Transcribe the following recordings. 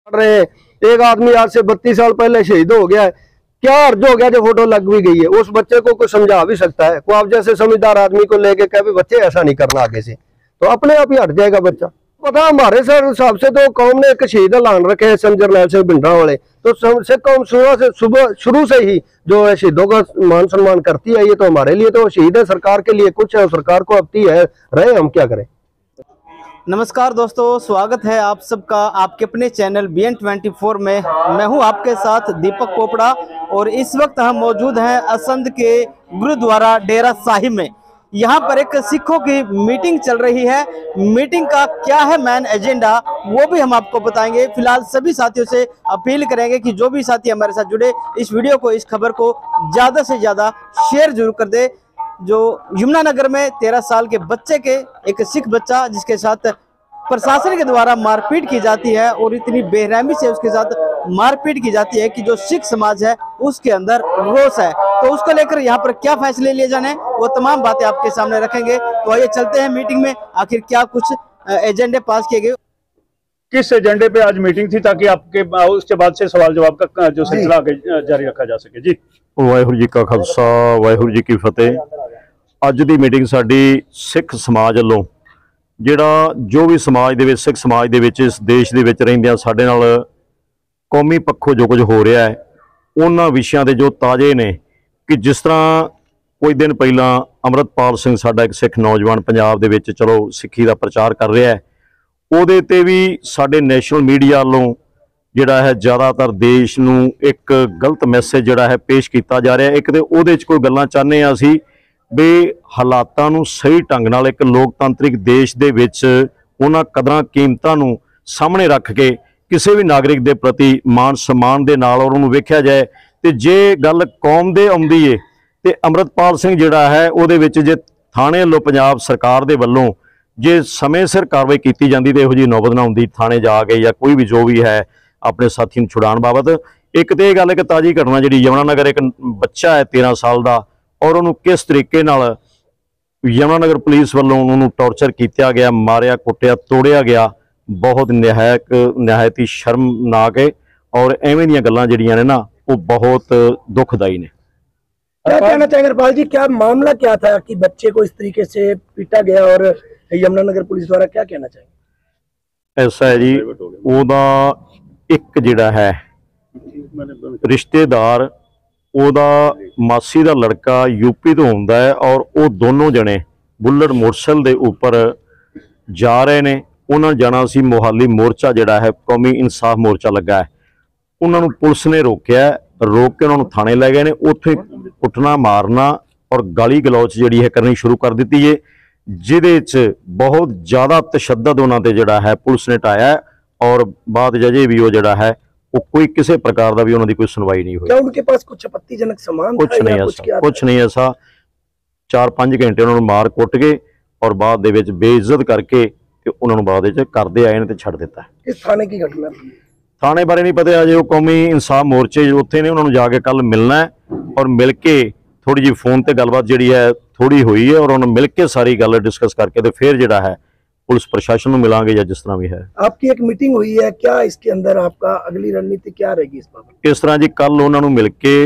रहे हैं। एक आदमी आज से 32 साल पहले शहीद हो गया है, क्या अर्ज हो गया जो फोटो लग भी गई है? उस बच्चे को कोई समझा भी सकता है? कोई आप जैसे समझदार आदमी को लेके कहे भी बच्चे ऐसा नहीं करना आगे से, तो अपने आप ही हट जाएगा बच्चा। पता हमारे सर हिसाब से तो कौम ने एक शहीद लान रखे हैं सन जरनैल से भिंडरा वाले, तो सिख कौम सुबह शुरू से ही जो है शहीदों का मान सम्मान करती है। ये तो हमारे लिए तो शहीद है, सरकार के लिए कुछ है, सरकार को अपती है, रहे हम क्या करें। नमस्कार दोस्तों, स्वागत है आप सबका आपके अपने चैनल BN24 में। मैं हूं आपके साथ दीपक पोपड़ा और इस वक्त हम मौजूद हैं असंध के गुरुद्वारा डेरा साहिब में। यहां पर एक सिखों की मीटिंग चल रही है। मीटिंग का क्या है मेन एजेंडा वो भी हम आपको बताएंगे। फिलहाल सभी साथियों से अपील करेंगे कि जो भी साथी हमारे साथ जुड़े इस वीडियो को, इस खबर को ज़्यादा से ज़्यादा शेयर जरूर कर दे। जो यमुनानगर में 13 साल के बच्चे के एक सिख बच्चा जिसके साथ प्रशासन के द्वारा मारपीट की जाती है और इतनी बेरहमी से उसके साथ मारपीट की जाती है कि जो सिख समाज है उसके अंदर रोष है। तो उसको लेकर यहाँ पर क्या फैसले लिए जाने वो तमाम बातें आपके सामने रखेंगे। तो आइए चलते हैं मीटिंग में, आखिर क्या कुछ एजेंडे पास किए गए, किस एजेंडे पे आज मीटिंग थी, ताकि आपके उसके बाद से सवाल जवाब का जो सिलसिला जारी रखा जा सके। जी वाहिगुरू जी का खालसा वाहिगुरू जी की फतेह। ਅੱਜ ਦੀ ਮੀਟਿੰਗ ਸਾਡੀ ਸਿੱਖ ਸਮਾਜ ਵੱਲੋਂ ਜਿਹੜਾ ਜੋ ਵੀ ਸਮਾਜ ਦੇ ਵਿੱਚ ਸਿੱਖ ਸਮਾਜ ਦੇ ਵਿੱਚ ਇਸ ਦੇਸ਼ ਦੇ ਵਿੱਚ ਰਹਿੰਦਿਆਂ ਸਾਡੇ ਨਾਲ ਕੌਮੀ ਪੱਖੋਂ ਜੋ ਕੁਝ ਹੋ ਰਿਹਾ ਹੈ ਉਹਨਾਂ ਵਿਸ਼ਿਆਂ ਦੇ ਜੋ ਤਾਜ਼ੇ ਨੇ ਕਿ ਜਿਸ ਤਰ੍ਹਾਂ ਕੁਝ ਦਿਨ ਪਹਿਲਾਂ ਅੰਮ੍ਰਿਤਪਾਲ ਸਿੰਘ ਸਾਡਾ ਇੱਕ ਸਿੱਖ ਨੌਜਵਾਨ ਪੰਜਾਬ ਦੇ ਵਿੱਚ ਚਲੋ ਸਿੱਖੀ ਦਾ ਪ੍ਰਚਾਰ ਕਰ ਰਿਹਾ ਹੈ, ਉਹਦੇ ਤੇ ਵੀ ਸਾਡੇ ਨੈਸ਼ਨਲ ਮੀਡੀਆ ਵੱਲੋਂ ਜਿਹੜਾ ਹੈ ਜ਼ਿਆਦਾਤਰ ਦੇਸ਼ ਨੂੰ ਇੱਕ ਗਲਤ ਮੈਸੇਜ ਜਿਹੜਾ ਹੈ ਪੇਸ਼ ਕੀਤਾ ਜਾ ਰਿਹਾ। ਇੱਕ ਤੇ ਉਹਦੇ 'ਚ ਕੋਈ ਗੱਲਾਂ ਚਾਹੁੰਦੇ ਹਾਂ ਅਸੀਂ ਵੀ ਹਾਲਾਤਾਂ ਨੂੰ ਸਹੀ ਢੰਗ ਨਾਲ ਇੱਕ ਲੋਕਤੰਤਰਿਕ ਦੇਸ਼ ਦੇ ਵਿੱਚ ਉਹਨਾਂ ਕਦਰਾਂ ਕੀਮਤਾਂ ਨੂੰ ਸਾਹਮਣੇ ਰੱਖ ਕੇ ਕਿਸੇ ਵੀ ਨਾਗਰਿਕ ਦੇ ਪ੍ਰਤੀ ਮਾਣ ਸਨਮਾਨ ਦੇ ਨਾਲ ਉਹਨੂੰ ਵੇਖਿਆ ਜਾਏ। ਤੇ ਜੇ ਗੱਲ ਕੌਮ ਦੇ ਆਉਂਦੀ ਏ ਤੇ ਅੰਮ੍ਰਿਤਪਾਲ ਸਿੰਘ ਜਿਹੜਾ ਹੈ ਉਹਦੇ ਵਿੱਚ ਜੇ ਥਾਣੇ ਵੱਲੋਂ ਪੰਜਾਬ ਸਰਕਾਰ ਦੇ ਵੱਲੋਂ ਜੇ ਸਮੇਂ ਸਿਰ ਕਾਰਵਾਈ ਕੀਤੀ ਜਾਂਦੀ ਤੇ ਇਹੋ ਜਿਹੀ ਨੌਬਤ ਨਾ ਹੁੰਦੀ ਥਾਣੇ ਜਾ ਕੇ ਜਾਂ ਕੋਈ ਵੀ ਜੋ ਵੀ ਹੈ ਆਪਣੇ ਸਾਥੀ ਨੂੰ ਛੁਡਾਉਣ ਬਾਬਤ। ਇੱਕ ਤੇ ਇਹ ਗੱਲ ਇੱਕ ਤਾਜ਼ੀ ਘਟਨਾ ਜਿਹੜੀ ਯਮੁਨਾਨਗਰ ਇੱਕ ਬੱਚਾ ਹੈ 13 ਸਾਲ ਦਾ ਔਰ ਉਹਨੂੰ ਕਿਸ ਤਰੀਕੇ ਨਾਲ ਯਮੁਨਾਨਗਰ ਪੁਲਿਸ ਵੱਲੋਂ ਉਹਨੂੰ ਟੌਰਚਰ ਕੀਤਾ ਗਿਆ, ਮਾਰਿਆ ਕੁੱਟਿਆ ਤੋੜਿਆ ਗਿਆ, ਬਹੁਤ ਨਿਹਾਇਤ ਹੀ ਸ਼ਰਮਨਾਕ ਹੈ। ਔਰ ਐਵੇਂ ਦੀਆਂ ਗੱਲਾਂ ਜਿਹੜੀਆਂ ਨੇ ਨਾ ਉਹ बहुत दुखदायी ने। क्या कहना चाहेंगे हरपाल जी, क्या मामला क्या था कि बच्चे को इस तरीके से पीटा गया और यमुनानगर पुलिस द्वारा क्या कहना चाहेंगे? ऐसा है जी, ਉਹਦਾ ਇੱਕ ਜਿਹੜਾ ਹੈ ਰਿਸ਼ਤੇਦਾਰ ਉਹਦਾ ਮਾਸੀ ਦਾ ਲੜਕਾ यूपी ਤੋਂ ਹੁੰਦਾ ਹੈ ਔਰ ਉਹ ਦੋਨੋਂ ਜਣੇ ਬੁਲਟ ਮੋਟਰਸਾਈਕਲ ਦੇ ਉੱਪਰ ਜਾ ਰਹੇ ਨੇ। ਉਹਨਾਂ ਜਾਣਾ ਸੀ ਮੋਹਾਲੀ ਮੋਰਚਾ ਜਿਹੜਾ ਹੈ ਕੌਮੀ ਇਨਸਾਫ ਮੋਰਚਾ ਲੱਗਾ ਹੈ, ਉਹਨਾਂ ਨੂੰ ਪੁਲਿਸ ਨੇ ਰੋਕਿਆ, रोक के उन्होंने थाने लै गए ने। उत्थे कुटना मारना और गाली गलौच जिहड़ी है करनी शुरू कर दी है, जिहदे च बहुत ज़्यादा तशद्दद उन्हां ते जिहड़ा है पुलिस ने ढाया और बाद जजे भी वो जिहड़ा है वो कोई किसी प्रकार का भी उन्होंने कोई सुनवाई नहीं हुई। क्या उनके पास कुछ आपत्तिजनक सामान कुछ नहीं ऐसा, कुछ नहीं ऐसा। 4-5 घंटे उन्होंने मार कुट के और बाद दे विच बेइज्जत करके उन्होंने बाद करते आए ने ते छड्ड दिता। इस थाने की घटना थाने बारे नहीं पता, अजे वो कौमी इंसाफ मोर्चे उत्थे ने उन्होंने जाके कल मिलना है और मिल के थोड़ी जी फोन ते गलबात जिहड़ी है थोड़ी हुई है और उन्होंने मिल के सारी गल डिस्कस करके तो फिर जिहड़ा है पुलिस प्रशासन में मिलांगे या जिस तरह भी है। आपकी एक मीटिंग हुई है, क्या इसके अंदर आपका अगली रणनीति क्या रहेगी इस बाबत? इस तरह जी कल उन्होंने मिल के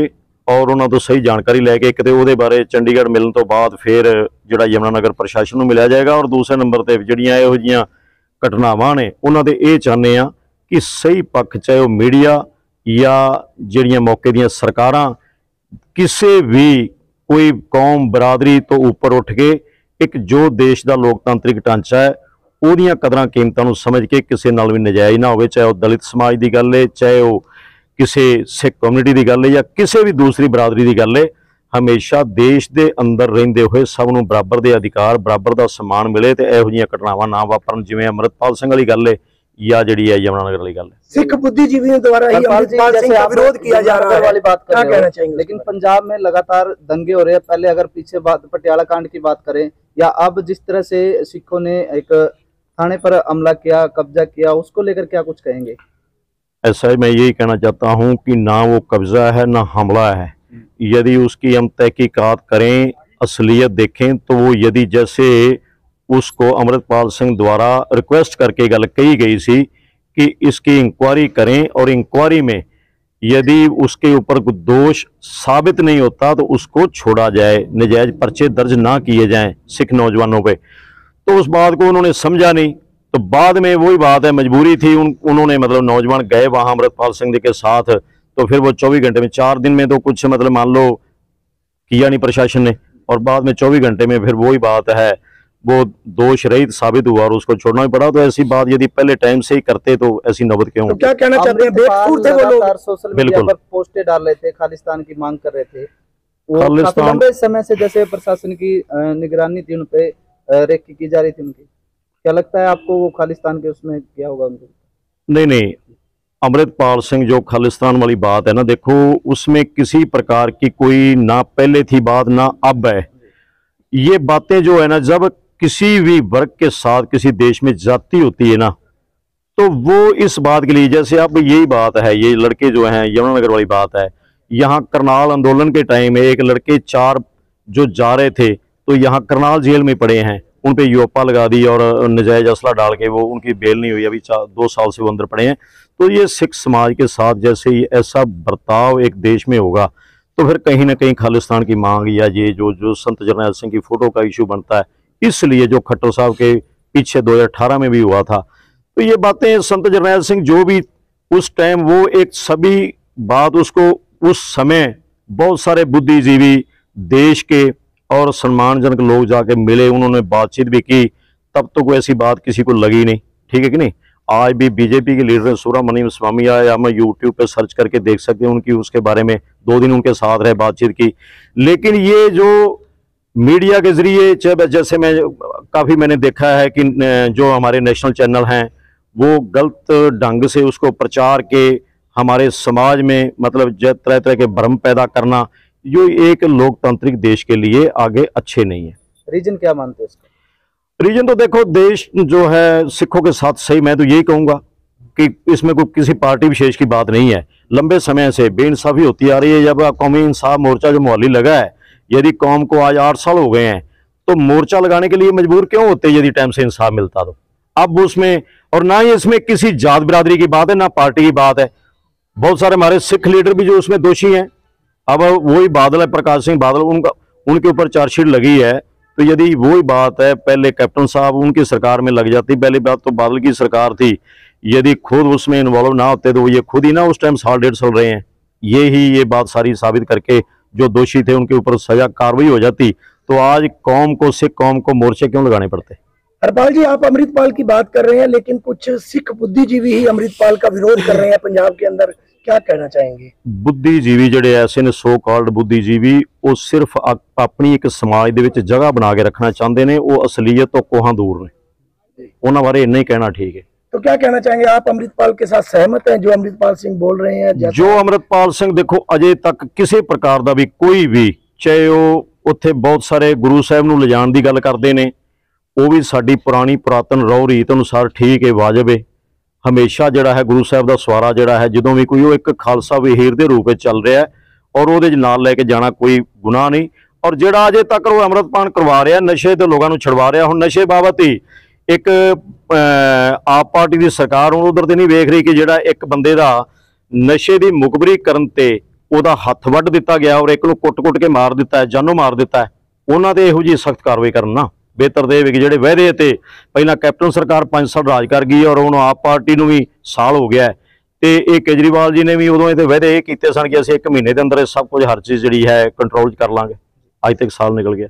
और उन्होंने तो सही जानकारी लैके एक तो उहदे बारे चंडीगढ़ मिलने तो बाद फिर जिहड़ा यमुनानगर प्रशासन में मिलिया जाएगा और दूसरे नंबर पर जिहड़ियां इहो जिहियां घटनावां ने उन्हां दे इह चाहुंदे आ कि सही पक्ष चाहे वो मीडिया या जिहड़ियां मौके दियां सरकारां किसी भी कोई कौम बरादरी तो ऊपर उठ के एक जो देश का लोकतांत्रिक ढांचा है उहदियां कदरां कीमतां नूं समझ के किसी नाल भी नजायज़ ना होवे, चाहे वो दलित समाज की गल है, चाहे वो किसी सिख कम्यूनिटी की गल है या किसी भी दूसरी बरादरी की गल है। हमेशा देश के अंदर रहिंदे हुए सब नूं बराबर के अधिकार बराबर का सम्मान मिले तो इहो जिहियां घटनावां ना वापरन जिवें अमृतपाल सिंह वाली गल है या जड़ी है यमुनानगर वाली गल है। सिख बुद्धिजीवियों द्वारा ही अमृतपाल सिंह का विरोध किया जा रहा है, वाली बात क्या कहना चाहेंगे? लेकिन पंजाब में लगातार दंगे हो रहे हैं। पहले अगर पीछे बात पटियाला कांड की बात करें या अब जिस तरह से सिखों ने एक थाने पर हमला किया, कब्जा किया, उसको लेकर क्या कुछ कहेंगे? ऐसा मैं यही कहना चाहता हूँ कि ना वो कब्जा है ना हमला है। यदि उसकी हम तहकीकात करें, असलियत देखें तो वो यदि जैसे उसको अमृतपाल सिंह द्वारा रिक्वेस्ट करके गल कही गई सी कि इसकी इंक्वायरी करें और इंक्वायरी में यदि उसके ऊपर कोई दोष साबित नहीं होता तो उसको छोड़ा जाए, नजायज पर्चे दर्ज ना किए जाएं सिख नौजवानों पे। तो उस बात को उन्होंने समझा नहीं, तो बाद में वही बात है, मजबूरी थी, उन्होंने मतलब नौजवान गए वहां अमृतपाल सिंह जी के साथ, तो फिर वो 24 घंटे में 4 दिन में तो कुछ मतलब मान लो किया नहीं प्रशासन ने, और बाद में 24 घंटे में फिर वही बात है वो दोष रहित साबित हुआ और उसको छोड़ना भी पड़ा। तो ऐसी बात यदि पहले टाइम से ही करते तो ऐसी नौबत क्यों? तो क्या कहना चाहते हैं, बेकसूर थे वो लोग? सोशल मीडिया पर पोस्टें डाल रहे थे, खालिस्तान की मांग कर रहे थे, वो काफी लंबे समय से जैसे प्रशासन की निगरानी थी उन पे रेकी की जा रही थी उनकी, क्या लगता है आपको वो खालिस्तान के उसमें क्या होगा उनको? नहीं, अमृतपाल सिंह जो खालिस्तान वाली बात है ना, देखो उसमें किसी प्रकार की कोई ना पहले थी बात ना अब है। ये बातें जो है ना, जब किसी भी वर्ग के साथ किसी देश में जाति होती है ना, तो वो इस बात के लिए, जैसे अब यही बात है, ये लड़के जो हैं यमुनानगर वाली बात है, यहाँ करनाल आंदोलन के टाइम में एक लड़के 4 जो जा रहे थे तो यहाँ करनाल जेल में पड़े हैं, उन पे यूपा लगा दी और नजायज असला डाल के वो उनकी बेल नहीं हुई, अभी 2 साल से वो अंदर पड़े हैं। तो ये सिख समाज के साथ जैसे ही ऐसा बर्ताव एक देश में होगा तो फिर कहीं ना कहीं खालिस्तान की मांग या ये जो संत जरनैल सिंह की फोटो का इशू बनता है, इसलिए जो खट्टर साहब के पीछे 2018 में भी हुआ था। तो ये बातें संत जरनैल सिंह जो भी उस टाइम वो एक सभी बात उसको उस समय बहुत सारे बुद्धिजीवी देश के और सम्मानजनक लोग जाके मिले, उन्होंने बातचीत भी की, तब तो कोई ऐसी बात किसी को लगी नहीं, ठीक है कि नहीं। आज भी बीजेपी के लीडर सुब्रमण्यम स्वामी आए, या मैं यूट्यूब पे सर्च करके देख सकते हैं उनकी, उसके बारे में 2 दिन उनके साथ रहे, बातचीत की। लेकिन ये जो मीडिया के जरिए जैसे मैंने देखा है कि जो हमारे नेशनल चैनल हैं वो गलत ढंग से उसको प्रचार के हमारे समाज में मतलब तरह तरह के भ्रम पैदा करना, जो एक लोकतांत्रिक देश के लिए आगे अच्छे नहीं है। रीजन क्या मानते हैं इसका? रीजन तो देखो, देश जो है सिखों के साथ सही, मैं तो यही कहूंगा कि इसमें कोई किसी पार्टी विशेष की बात नहीं है। लंबे समय से बेइंसाफी होती आ रही है। जब कौमी इंसाफ मोर्चा जो मोहाली लगा है, यदि कौम को आज 8 साल हो गए हैं तो मोर्चा लगाने के लिए मजबूर क्यों होते यदि टाइम से इंसाफ मिलता तो? अब उसमें, और ना ही इसमें किसी जात बिरादरी की बात है ना पार्टी की बात है। बहुत सारे हमारे सिख लीडर भी जो उसमें दोषी हैं। अब वही बादल है, प्रकाश सिंह बादल, उनके ऊपर चार्जशीट लगी है। तो यदि वही बात है, पहले कैप्टन साहब उनकी सरकार में लग जाती, पहली बात तो बादल की सरकार थी, यदि खुद उसमें इन्वॉल्व ना होते तो ये खुद ही ना उस टाइम 1.5 साल रहे हैं। ये बात सारी साबित करके जो दोषी थे उनके ऊपर सजा कार्रवाई हो जाती, तो आज कौम को, सिख कौम को मोर्चे क्यों लगाने पड़ते? हरपाल जी, आप अमृतपाल की बात कर रहे हैं, लेकिन कुछ सिख बुद्धिजीवी ही अमृतपाल का विरोध कर रहे हैं पंजाब के अंदर, क्या कहना चाहेंगे? बुद्धिजीवी ਜਿਹੜੇ ऐसे ने सो कॉल्ड बुद्धिजीवी, वो सिर्फ अपनी एक समाज ਦੇ ਵਿੱਚ जगह बना के रखना चाहते हैं, वो असलियत तो कोहां दूर ने, उन्होंने बारे इन्ना ही कहना ठीक है। तो क्या कहना चाहेंगे आप, अमृतपाल के साथ सहमत हैं जो अमृतपाल सिंह बोल रहे हैं? जो अमृतपाल सिंह, देखो अजे तक किसी प्रकार का भी कोई भी, चाहे वो उत्थे बहुत सारे गुरु साहब नूं लिजाण दी गल करते हैं, वो भी साडी पुरानी पुरातन रौ रीत अनुसार ठीक है, वाजिब है। हमेशा जिहड़ा है गुरु साहब का सवारा जिहड़ा है, जदों भी कोई वो एक खालसा वहीर के रूप में चल रहा है और वो नाल लैके जाना कोई गुनाह नहीं। और जिहड़ा अजे तक वो अमृतपान करवा रहा, नशे तो लोगों को छुड़वा रहा, हुण नशे बाबत ही एक आप पार्टी की सरकार हुण उधर तो नहीं वेख रही कि जिहड़ा एक बंदे का नशे की मुखबरी करन ते उहदा हत्थ वड्ढ दिता गया और एक नूं कुट-कुट के मार दिता है, जानों मार दिता है, उन्हां ते इहो जी सख्त कार्रवाई करन ना बेहतर दे कि ਜਿਹੜੇ वायदे ते पहला कैप्टन सरकार 5 साल राज कर गई और हुण आप पार्टी नूं भी साल हो गया है, ते ये केजरीवाल जी ने भी उदों ये वायदे ये कीते सन कि असीं 1 महीने के अंदर सब कुछ हर चीज़ जिहड़ी है कंट्रोल कर लांगे। अज तक साल निकल गया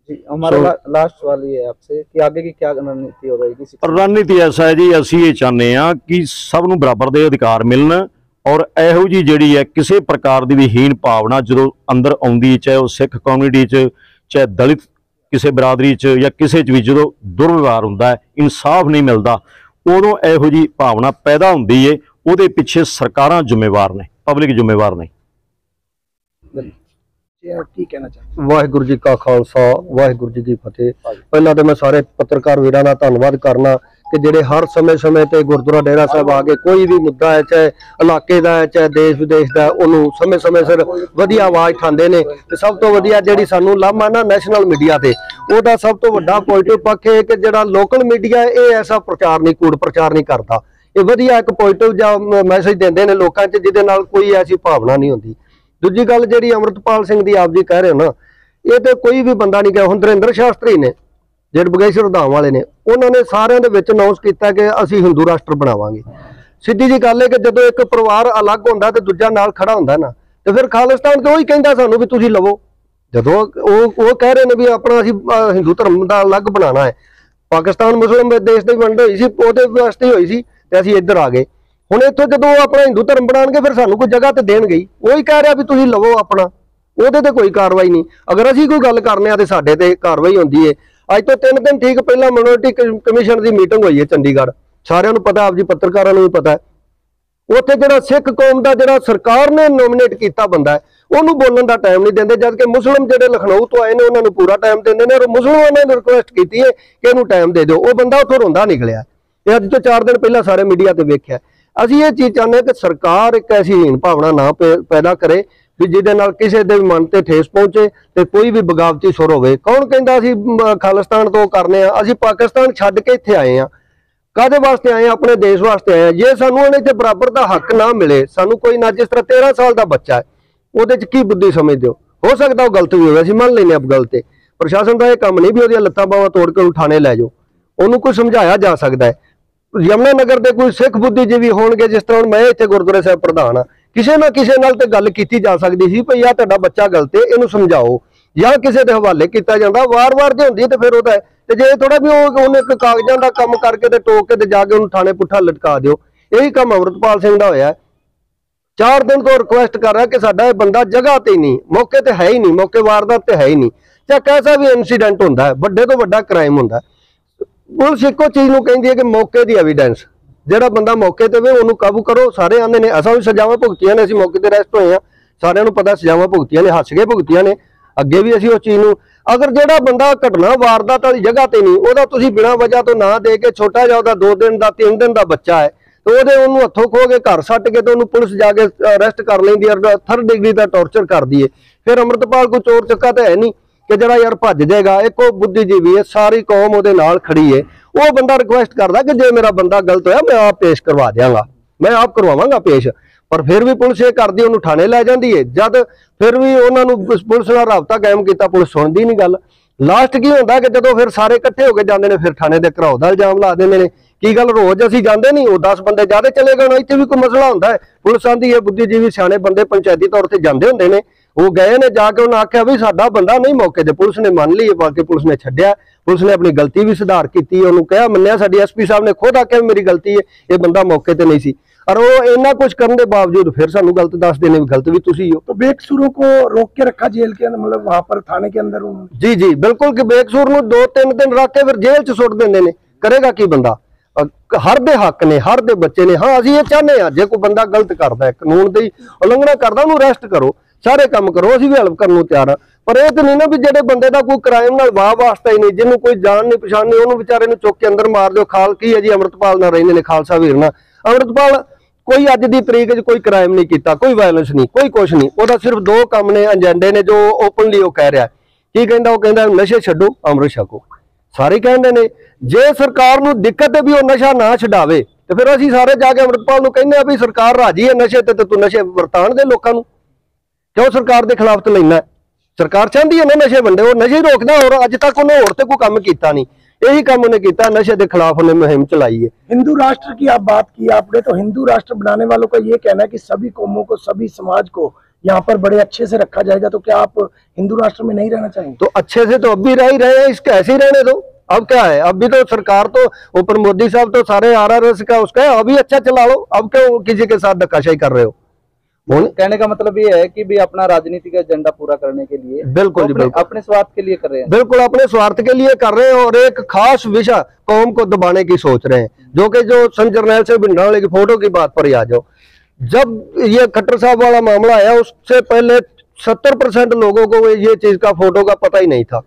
जी। हमारा लास्ट सवाल ये है आपसे कि आगे की क्या रणनीति हो रहेगी? रणनीति ऐसा है जी, असीं ये चाहते हैं कि सब नूं बराबर दे अधिकार मिलन और इहो जी जिहड़ी है किसी प्रकार की भी हीन भावना जो अंदर आउंदी, चाहे वो सिख कम्यूनिटी च, चाहे दलित किसी बरादरी च या किसी च भी जो दुर्व्यवहार हुंदा है, इंसाफ नहीं मिलता, उदों इहो जी भावना पैदा हुंदी है। उहदे पिछे सरकारां जिम्मेवार ने, पब्लिक जिम्मेवार नहीं। की कहना चाहते? वाहिगुरू जी का खालसा, वाहिगुरू जी की फतेह। पहला तो मैं सारे पत्रकार वीरां दा धन्नवाद करना कि ਜਿਹੜੇ हर समय समय ते गुरुद्वारा डेरा साहब आके कोई भी मुद्दा है, चाहे इलाके का है चाहे देश विदेश का, उन्होंने समय समय सिर वधिया आवाज़ उठाते हैं। तो सब तो वधिया जिहड़ी सानू लामा ना नैशनल मीडिया ते, ਉਹਦਾ सब तो वड्डा पॉजिटिव पक्ष है कि जिहड़ा लोकल मीडिया है ये ऐसा प्रचार नहीं, कूड़ प्रचार नहीं करता। ਇਹ ਵਧੀਆ ਇੱਕ ਪੋਜ਼ਿਟਿਵ ਜਿਹਾ ਮੈਸੇਜ ਦਿੰਦੇ ਨੇ ਲੋਕਾਂ 'ਚ, ਜਿਹਦੇ ਨਾਲ ਕੋਈ ਐਸੀ ਭਾਵਨਾ ਨਹੀਂ ਹੁੰਦੀ। ਦੂਜੀ ਗੱਲ ਜਿਹੜੀ ਅੰਮ੍ਰਿਤਪਾਲ ਸਿੰਘ ਦੀ ਆਪ ਜੀ ਕਹਿ ਰਹੇ ਹੋ ਨਾ, ਇਹ ਤੇ ਕੋਈ ਵੀ ਬੰਦਾ ਨਹੀਂ ਕਹਿ। ਹੁਣ ਧਰਿੰਦਰ ਸ਼ਾਸਤਰੀ ਨੇ ਜਿਹੜੇ ਬਗੇਸ਼ਵਰ ਧਾਮ ਵਾਲੇ ਨੇ, ਉਹਨਾਂ ਨੇ ਸਾਰਿਆਂ ਦੇ ਵਿੱਚ ਅਨਾਉਂਸ ਕੀਤਾ ਕਿ ਅਸੀਂ ਹਿੰਦੂ ਰਾਸ਼ਟਰ ਬਣਾਵਾਂਗੇ। ਸਿੱਧੀ ਜੀ ਗੱਲ ਹੈ ਕਿ ਜਦੋਂ ਇੱਕ ਪਰਿਵਾਰ ਅਲੱਗ ਹੁੰਦਾ ਤੇ ਦੂਜਾ ਨਾਲ ਖੜਾ ਹੁੰਦਾ ਨਾ, ਤੇ ਫਿਰ ਖਾਲਿਸਤਾਨ ਤੇ ਉਹੀ ਕਹਿੰਦਾ ਸਾਨੂੰ ਵੀ ਤੁਸੀਂ ਲਵੋ। ਜਦੋਂ ਉਹ ਕਹਿ ਰਹੇ ਨੇ ਵੀ ਆਪਣਾ ਅਸੀਂ ਹਿੰਦੂ ਧਰਮ ਦਾ ਅਲੱਗ ਬਣਾਉਣਾ ਹੈ, ਪਾਕਿਸਤਾਨ ਮੁਸਲਿਮ ਦੇਸ਼ ਦੀ ਵੰਡ ਹੋਈ ਸੀ, ਉਹਦੇ ਵਾਸਤੇ ਹੋਈ ਸੀ ਤੇ ਅਸੀਂ ਇੱਧਰ ਆ ਗਏ। ਹੁਣ ਇੱਥੋਂ ਜਦੋਂ ਉਹ ਆਪਣਾ ਹਿੰਦੂ ਧਰਮ ਬਣਾਉਣਗੇ ਫਿਰ ਸਾਨੂੰ ਕੋਈ ਜਗ੍ਹਾ ਤੇ ਦੇਣਗੇ ਹੀ। ਉਹੀ ਕਹਿ ਰਿਹਾ ਵੀ ਤੁਸੀਂ ਲਵੋ ਆਪਣਾ, ਉਹਦੇ ਤੇ ਕੋਈ ਕਾਰਵਾਈ ਨਹੀਂ। ਅਗਰ ਅਸੀਂ ਕੋਈ ਗੱਲ ਕਰਨੇ ਆ ਤੇ ਸਾਡੇ ਤੇ ਕਾਰਵਾਈ ਹੁੰਦੀ ਹੈ। ਅੱਜ ਤੋਂ 3 ਦਿਨ ਠੀਕ ਪਹਿਲਾਂ ਮਿਨੋਰਟੀ ਕਮਿਸ਼ਨ ਦੀ ਮੀਟਿੰਗ ਹੋਈ ਹੈ ਚੰਡੀਗੜ੍ਹ, ਸਾਰਿਆਂ ਨੂੰ ਪਤਾ, ਆਪ ਜੀ ਪੱਤਰਕਾਰਾਂ ਨੂੰ ਵੀ ਪਤਾ ਹੈ। ਉੱਥੇ ਜਿਹੜਾ ਸਿੱਖ ਕੌਮ ਦਾ ਜਿਹੜਾ ਸਰਕਾਰ ਨੇ ਨੋਮੀਨੇਟ ਕੀਤਾ ਬੰਦਾ ਹੈ, ਉਹਨੂੰ ਬੋਲਣ ਦਾ ਟਾਈਮ ਨਹੀਂ ਦਿੰਦੇ, ਜਦ ਕਿ ਮੁਸਲਿਮ ਜਿਹੜੇ ਲਖਨਊ ਤੋਂ ਆਏ ਨੇ ਉਹਨਾਂ ਨੂੰ ਪੂਰਾ ਟਾਈਮ ਦਿੰਦੇ ਨੇ। ਔਰ ਮੁਸਲਿਮਾਂ ਨੇ ਰਿਕੁਐਸਟ ਕੀਤੀ ਹੈ ਕਿ ਇਹਨੂੰ ਟਾਈਮ ਦੇ ਦਿਓ। ਉਹ ਬੰਦਾ ਉੱਥੋਂ ਰੋਂਦਾ ਨਿਕਲਿਆ। ਇਹ ਅੱਜ ਤੋਂ 4 ਦਿਨ ਪਹਿਲਾਂ ਸਾਰੇ ਮੀਡੀਆ ਤੇ ਵੇਖਿਆ। ਅਸੀਂ ਇਹ ਚੀਜ਼ ਚਾਹੁੰਦੇ ਕਿ ਸਰਕਾਰ ਇੱਕ ਐਸੀ ਹੀਣ ਭਾਵਨਾ ਨਾ ਪੈਦਾ ਕਰੇ ਵੀ ਜਿਹਦੇ ਨਾਲ ਕਿਸੇ ਦੇ ਵੀ ਮਨ ਤੇ ਠੇਸ ਪਹੁੰਚੇ ਤੇ ਕੋਈ ਵੀ ਬਗਾਵਤੀ ਸੁਰ ਹੋਵੇ। ਕੌਣ ਕਹਿੰਦਾ ਅਸੀਂ ਖਾਲਿਸਤਾਨ ਤੋਂ ਕਰਨੇ ਆ? ਅਸੀਂ ਪਾਕਿਸਤਾਨ ਛੱਡ ਕੇ ਇੱਥੇ ਆਏ ਆ। ਕਾਹਦੇ ਵਾਸਤੇ ਆਏ? ਆਪਣੇ ਦੇਸ਼ ਵਾਸਤੇ ਆਏ ਆ। ਜੇ ਸਾਨੂੰ ਉਹਨੇ ਤੇ ਬਰਾਬਰ ਦਾ ਹੱਕ ਨਾ ਮਿਲੇ, ਸਾਨੂੰ ਕੋਈ ਨਾ, ਜਿਸ ਤਰ੍ਹਾਂ 13 ਸਾਲ ਦਾ ਬੱਚਾ ਹੈ, ਉਹਦੇ 'ਚ ਕੀ ਬੁੱਧੀ ਸਮਝਦੇ ਹੋ ਸਕਦਾ ਉਹ ਗਲਤ ਵੀ ਹੋਵੇ, ਅਸੀਂ ਮੰਨ ਲੈਂਦੇ ਹਾਂ ਗਲਤ ਹੈ। ਪ੍ਰਸ਼ਾਸਨ ਦਾ ਇਹ ਕੰਮ ਨਹੀਂ ਵੀ ਉਹਦੀਆਂ ਲੱਤਾਂ ਬਾਹਾਂ ਤੋੜ ਕੇ ਉਹਨੂੰ ਥਾਣੇ ਲੈ ਜਾਓ। ਉਹਨੂੰ ਕੋਈ ਸਮਝਾਇਆ ਜਾ ਸਕਦਾ ਹੈ। ਯਮੁਨਾ ਨਗਰ ਦੇ ਕੋਈ ਸਿੱਖ ਬੁੱਧੀਜੀਵੀ ਹੋਣਗੇ, ਜਿਸ ਤਰ੍ਹਾਂ ਮੈਂ ਇੱਥੇ ਗੁਰਦੁਆਰਾ ਸਾਹਿਬ ਪ੍ਰਧਾਨ ਹਾਂ, ਕਿਸੇ ਨਾ ਕਿਸੇ ਨਾਲ ਤੇ ਗੱਲ ਕੀਤੀ ਜਾ ਸਕਦੀ ਸੀ ਭਈ ਆਹ ਤੁਹਾਡਾ ਬੱਚਾ ਗਲਤ ਹੈ, ਇਹਨੂੰ ਸਮਝਾਓ, ਜਾਂ ਕਿਸੇ ਦੇ ਹਵਾਲੇ ਕੀਤਾ ਜਾਂਦਾ। ਵਾਰ-ਵਾਰ ਜੇ ਹੁੰਦੀ ਤੇ ਫਿਰ ਉਹਦਾ ਤੇ ਜੇ ਥੋੜਾ ਵੀ ਉਹਨੇ ਇੱਕ ਕਾਗਜ਼ਾਂ ਦਾ ਕੰਮ ਕਰਕੇ ਤੇ ਟੋਕ ਕੇ ਤੇ ਜਾ ਕੇ ਉਹਨੂੰ ਥਾਣੇ ਪੁੱਠਾ ਲਟਕਾ ਦਿਓ। ਇਹੀ ਕੰਮ ਅੰਮ੍ਰਿਤਪਾਲ ਸਿੰਘ ਦਾ ਹੋਇਆ। 4 ਦਿਨ ਤੋਂ ਰਿਕੁਐਸਟ ਕਰ ਰਿਹਾ ਕਿ ਸਾਡਾ ਇਹ ਬੰਦਾ ਜਗ੍ਹਾ ਤੇ ਨਹੀਂ, ਮੌਕੇ ਤੇ ਹੈ ਹੀ ਨਹੀਂ, ਮੌਕੇ ਵਾਰਦਾਤ ਤੇ ਹੈ ਹੀ ਨਹੀਂ। ਚਾਹੇ कैसा भी इंसीडेंट होता है, ਵੱਡੇ ਤੋਂ ਵੱਡਾ ਕ੍ਰਾਈਮ ਹੁੰਦਾ। ਪੁਲਿਸ ਇੱਕੋ ਚੀਜ਼ ਨੂੰ ਕਹਿੰਦੀ ਹੈ ਕਿ ਮੌਕੇ ਦੀ ਐਵੀਡੈਂਸ, ਜਿਹੜਾ ਬੰਦਾ ਮੌਕੇ ਤੇ ਵੇ ਉਹਨੂੰ ਕਾਬੂ ਕਰੋ। ਸਾਰੇ ਆਂਦੇ ਨੇ ਅਸਾਂ ਵੀ ਸਜ਼ਾਵਾਂ ਭੁਗਤੀਆਂ ਨੇ, ਅਸੀਂ ਮੌਕੇ ਤੇ ਅਰੈਸਟ ਹੋਏ ਆ, ਸਾਰਿਆਂ ਨੂੰ ਪਤਾ ਸਜ਼ਾਵਾਂ ਭੁਗਤੀਆਂ ਨੇ, ਹੱਸ ਕੇ ਭੁਗਤੀਆਂ ਨੇ, ਅੱਗੇ ਵੀ ਅਸੀਂ ਉਸ ਚੀਜ਼ ਨੂੰ। ਅਗਰ ਜਿਹੜਾ ਬੰਦਾ ਘਟਨਾ ਵਾਰਦਾਤ ਵਾਲੀ ਜਗ੍ਹਾ ਤੇ ਨਹੀਂ, ਉਹਦਾ ਤੁਸੀਂ ਬਿਨਾਂ ਵਜ੍ਹਾ ਤੋਂ ਨਾ ਦੇ ਕੇ ਛੋਟਾ ਜਿਹਾ ਉਹਦਾ 2 ਦਿਨ ਦਾ 3 ਦਿਨ ਦਾ ਬੱਚਾ ਹੈ ਤੇ ਉਹਨੂੰ ਹੱਥੋਂ ਖੋ ਕੇ ਘਰ ਸੱਟ ਕੇ ਤੇ ਉਹਨੂੰ ਪੁਲਿਸ ਜਾ ਕੇ ਅਰੈਸਟ ਕਰ ਲੈਂਦੀ ਹੈ, 3rd ਡਿਗਰੀ ਦਾ ਟੌਰਚਰ ਕਰਦੀ ਹੈ। ਫਿਰ ਅੰਮ੍ਰਿਤਪਾਲ ਕੋਈ ਚੋਰ ਚੱਕਾ ਤਾਂ ਹੈ ਨਹੀਂ ਕਿ ਜਿਹੜਾ ਯਾਰ ਭੱਜ ਜਾਏਗਾ। ਇੱਕ ਉਹ ਬੁੱਧੀਜੀਵੀ ਹੈ, ਸਾਰੀ ਕੌਮ ਉਹਦੇ ਨਾਲ ਖੜੀ ਹੈ। ਉਹ ਬੰਦਾ ਰਿਕੁਐਸਟ ਕਰਦਾ ਕਿ ਜੇ ਮੇਰਾ ਬੰਦਾ ਗਲਤ ਹੋਇਆ ਮੈਂ ਆਪ ਪੇਸ਼ ਕਰਵਾ ਦਿਆਂਗਾ, ਮੈਂ ਆਪ ਕਰਵਾਵਾਂਗਾ ਪੇਸ਼। ਪਰ ਫਿਰ ਵੀ ਪੁਲਿਸ ਇਹ ਕਰਦੀ, ਉਹਨੂੰ ਥਾਣੇ ਲੈ ਜਾਂਦੀ ਹੈ। ਜਦ ਫਿਰ ਵੀ ਉਹਨਾਂ ਨੂੰ ਪੁਲਿਸ ਨਾਲ ਰਾਬਤਾ ਕਾਇਮ ਕੀਤਾ, ਪੁਲਿਸ ਸੁਣਦੀ ਨਹੀਂ ਗੱਲ। ਲਾਸਟ ਕੀ ਹੁੰਦਾ ਕਿ ਜਦੋਂ ਫਿਰ ਸਾਰੇ ਇਕੱਠੇ ਹੋ ਕੇ ਜਾਂਦੇ ਨੇ, ਫਿਰ ਥਾਣੇ ਦੇ ਘਰਾਓ ਦਾ ਇਲਜ਼ਾਮ ਲਾ ਦਿੰਦੇ ਨੇ। ਕੀ ਗੱਲ ਰੋਜ਼ ਅਸੀਂ ਜਾਂਦੇ ਨਹੀਂ, ਉਹ 10 ਬੰਦੇ ਜ਼ਿਆਦਾ ਚਲੇ ਗਏ ਹੁਣ, ਇੱਥੇ ਵੀ ਕੋਈ ਮਸਲਾ ਹੁੰਦਾ ਹੈ। ਪੁਲਿਸ ਆਂਦੀ ਹੈ ਬੁੱਧੀਜੀਵੀ ਸਿਆਣੇ ਬੰਦੇ ਪੰਚਾਇਤੀ ਤੌਰ ਤੇ ਜਾਂਦੇ ਹੁੰਦੇ ਨੇ, ਉਹ ਗਏ ਨੇ, ਜਾ ਕੇ ਉਹਨਾਂ ਆਖਿਆ ਵੀ ਸਾਡਾ ਬੰਦਾ ਨਹੀਂ ਮੌਕੇ ਤੇ। ਪੁਲਿਸ ਨੇ ਮੰਨ ਲਈ, ਬਾਕੀ ਪੁਲਿਸ ਨੇ ਛੱਡਿਆ, ਪੁਲਿਸ ਨੇ ਆਪਣੀ ਗਲਤੀ ਵੀ ਸੁਧਾਰ ਕੀਤੀ, ਉਹਨੂੰ ਕਿਹਾ ਮੰਨਿਆ। ਸਾਡੀ ਐਸਪੀ ਸਾਹਿਬ ਨੇ ਖੁਦ ਆਖਿਆ ਮੇਰੀ ਗਲਤੀ ਹੈ, ਇਹ ਬੰਦਾ ਮੌਕੇ ਤੇ नहीं सी। और वो इतना कुछ करने के बावजूद फिर सानू गलत दस देने भी गलत भी तुसी हो। तो बेकसूरों को रोक के रखा जेल के अंदर, मतलब वहां पर थाने के अंदर उन्होंने? जी जी बिल्कुल कि बेकसूर नूं 2-3 दिन रख के फिर जेल च सुट देंदे ने। करेगा की बंदा? हर दे हक ने, हर दे बच्चे ने। हाँ असीं ये चाहते हैं जे कोई बंदा गलत करता है, कानून की उलंघना करता, उन्होंने अरेस्ट करो, सारे काम करो, असीं भी हेल्प करने तैयार हाँ। पर यह तो नहीं ना भी जेडे बंदे का कोई क्राइम नाल वाह वास्ता ही नहीं, जिन्होंने कोई जान नहीं पछाण नहीं, उन्होंने बेचारे नूं चुक के अंदर मार दो। खाल की है जी, अमृतपाल नाल रहिंदे ने, खालसा वीर नाल। अमृतपाल कोई अज की तरीक च कोई क्राइम नहीं किया, कोई वायलेंस नहीं, कोई कुछ नहीं। वो सिर्फ 2 काम ने, एजेंडे ने जो ओपनली वो कह रहा है। की कहता? वो कहता नशे छड्डो अमृत छको। सारे कहते हैं जे सरकार नूं दिक्कत है भी वो नशा ना छडावे तो फिर असीं सारे जाके अमृतपाल नूं कहने भी सरकार राजी है नशे ते तू नशे वरताण दे लोकां नूं, क्यों सरकार के खिलाफ तो लेना? सरकार चाहती है ना नशे वंडे, वो नशे ही रोकदा। और अज तक उन्हें होर ते कोई काम कीता नहीं, यही काम उन्हें किया, नशे के खिलाफ उन्हें मुहिम चलाई है। हिंदू राष्ट्र की आप बात की आपने, तो हिंदू राष्ट्र बनाने वालों का ये कहना है कि सभी कौमों को, सभी समाज को यहाँ पर बड़े अच्छे से रखा जाएगा। तो क्या आप हिंदू राष्ट्र में नहीं रहना चाहेंगे? तो अच्छे से तो अब भी रह ही रहे हैं, इसके ऐसे ही रहने दो। अब क्या है, अब भी तो सरकार तो ऊपर मोदी साहब तो सारे RRS का उसका है, अभी अच्छा चला लो। अब क्यों किसी के साथ धक्काशाही कर रहे हो? कहने का मतलब ये है कि भी अपना राजनीतिक एजेंडा पूरा करने के लिए, बिल्कुल बिल्कुल अपने स्वार्थ के लिए कर रहे हैं। बिल्कुल अपने स्वार्थ के लिए कर रहे हैं और एक खास विषय कौम को दबाने की सोच रहे हैं। जो कि जो संत जरनैल से भिंडा वाले की फोटो की बात पर ही आ जाओ। जब ये खट्टर साहब वाला मामला आया उससे पहले 70% लोगों को ये चीज का, फोटो का पता ही नहीं था।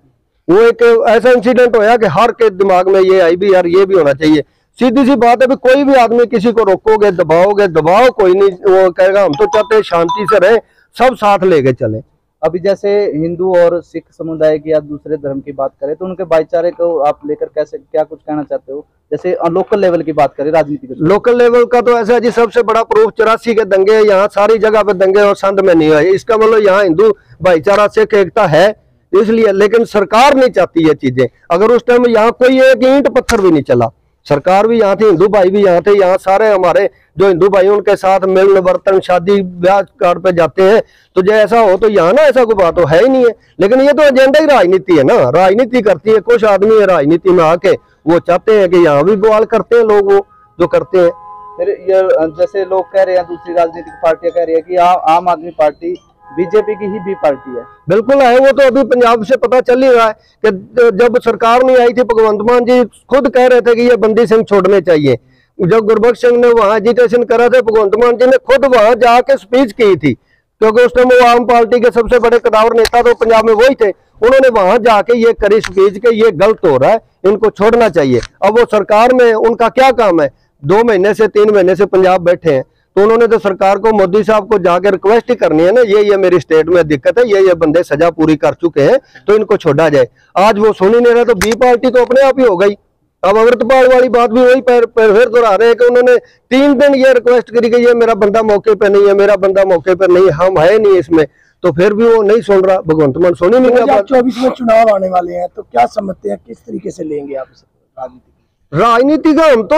वो एक ऐसा इंसिडेंट होया कि हर के दिमाग में ये आई भी यार ये भी होना चाहिए। सीधी सी बात है भी कोई भी आदमी किसी को रोकोगे, दबाओगे, दबाओ कोई नहीं। वो कहेगा हम तो चाहते हैं शांति से रहे, सब साथ लेके चले। अभी जैसे हिंदू और सिख समुदाय की या दूसरे धर्म की बात करें तो उनके भाईचारे को आप लेकर कैसे क्या कुछ कहना चाहते हो? जैसे लोकल लेवल की बात करें, राजनीति लोकल लेवल का तो ऐसा है जी, सबसे बड़ा प्रूफ 84 के दंगे, यहाँ सारी जगह पे दंगे और संध में नहीं हुए। इसका मतलब यहाँ हिंदू भाईचारा सिख एकता है इसलिए, लेकिन सरकार नहीं चाहती ये चीजें। अगर उस टाइम यहाँ कोई एक ईंट पत्थर भी नहीं चला, सरकार भी यहाँ थी, हिंदू भाई भी यहाँ थे, यहाँ सारे हमारे जो हिंदू भाई उनके साथ मिलन बर्तन शादी ब्याह कार्ड पे जाते हैं, तो जो ऐसा हो तो यहाँ ना ऐसा कोई बात तो है ही नहीं है। लेकिन ये तो एजेंडा ही राजनीति है ना, राजनीति करती है कुछ आदमी है राजनीति में आके, वो चाहते हैं कि यहाँ भी बवाल करते हैं लोग, वो जो करते हैं। फिर ये जैसे लोग कह रहे हैं, दूसरी राजनीतिक पार्टियां कह रही है कि आम आदमी पार्टी बीजेपी की ही भी पार्टी है। बिल्कुल है, वो तो अभी पंजाब से पता चल ही रहा है कि जब सरकार नहीं आई थी, भगवंत मान जी खुद कह रहे थे कि ये बंदी सिंह छोड़ने चाहिए। जब गुरबख्श सिंह ने वहां एजिटेशन करा था, भगवंत मान जी ने खुद वहां जाके स्पीच की थी, क्योंकि उस टाइम वो आम पार्टी के सबसे बड़े कदावर नेता तो पंजाब में वही थे। उन्होंने वहां जाके ये करी स्पीच के ये गलत हो रहा है, इनको छोड़ना चाहिए। अब वो सरकार में उनका क्या काम है, 2 महीने से 3 महीने से पंजाब बैठे हैं, तो उन्होंने तो सरकार को, मोदी साहब को जाकर रिक्वेस्ट ही करनी है ना, ये मेरी स्टेट में दिक्कत है, ये बंदे सजा पूरी कर चुके हैं तो इनको छोड़ा जाए। आज वो सुन ही नहीं रहा, तो बी पार्टी तो अपने आप ही हो गई। अब अमृतपाल वाली बात भी वही फिर दोहरा रहे हैं कि उन्होंने 3 दिन ये रिक्वेस्ट करी कि ये मेरा बंदा मौके पे नहीं है, मेरा बंदा मौके पर नहीं, हम है नहीं इसमें, तो फिर भी वो नहीं सुन रहा, भगवंत मान सुन ही नहीं रहा। 2024 में चुनाव आने वाले हैं, तो क्या समझते हैं किस तरीके से लेंगे आप राजनीति? राजनीति का हम तो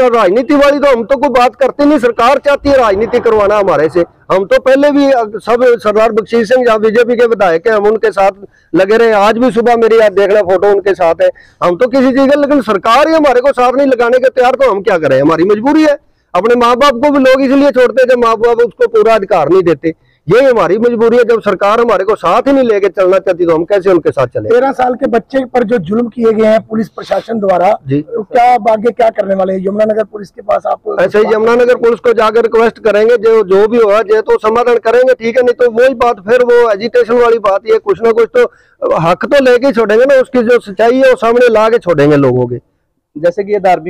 राजनीति वाली तो हम तो कोई बात करते नहीं, सरकार चाहती है राजनीति करवाना हमारे से। हम तो पहले भी सब सरदार बख्शी सिंह जहाँ बीजेपी के विधायक हैं, हम उनके साथ लगे रहे, आज भी सुबह मेरी याद देखना फोटो उनके साथ है। हम तो किसी चीज का, लेकिन सरकार ही हमारे को साथ नहीं लगाने के तैयार, तो हम क्या करें, हमारी मजबूरी है। अपने माँ बाप को भी लोग इसलिए छोड़ते थे, माँ बाप उसको पूरा अधिकार नहीं देते, यही हमारी मजबूरी है। जब सरकार हमारे को साथ ही नहीं लेके चलना चाहती तो हम कैसे उनके साथ चले। 13 साल के बच्चे पर जो जुल्म किए गए हैं पुलिस प्रशासन द्वारा, तो क्या आगे क्या करने वाले हैं? यमुनानगर पुलिस के पास आप ऐसे ही यमुनानगर पुलिस को जाकर रिक्वेस्ट करेंगे, जो भी होगा जो तो समाधान करेंगे, ठीक है, नहीं तो वही बात फिर वो एजिटेशन वाली बात, ये कुछ ना कुछ तो हक तो लेके छोड़ेंगे ना, उसकी जो सच्चाई है वो सामने ला के छोड़ेंगे लोगों के। जैसे कि ये धार्मिक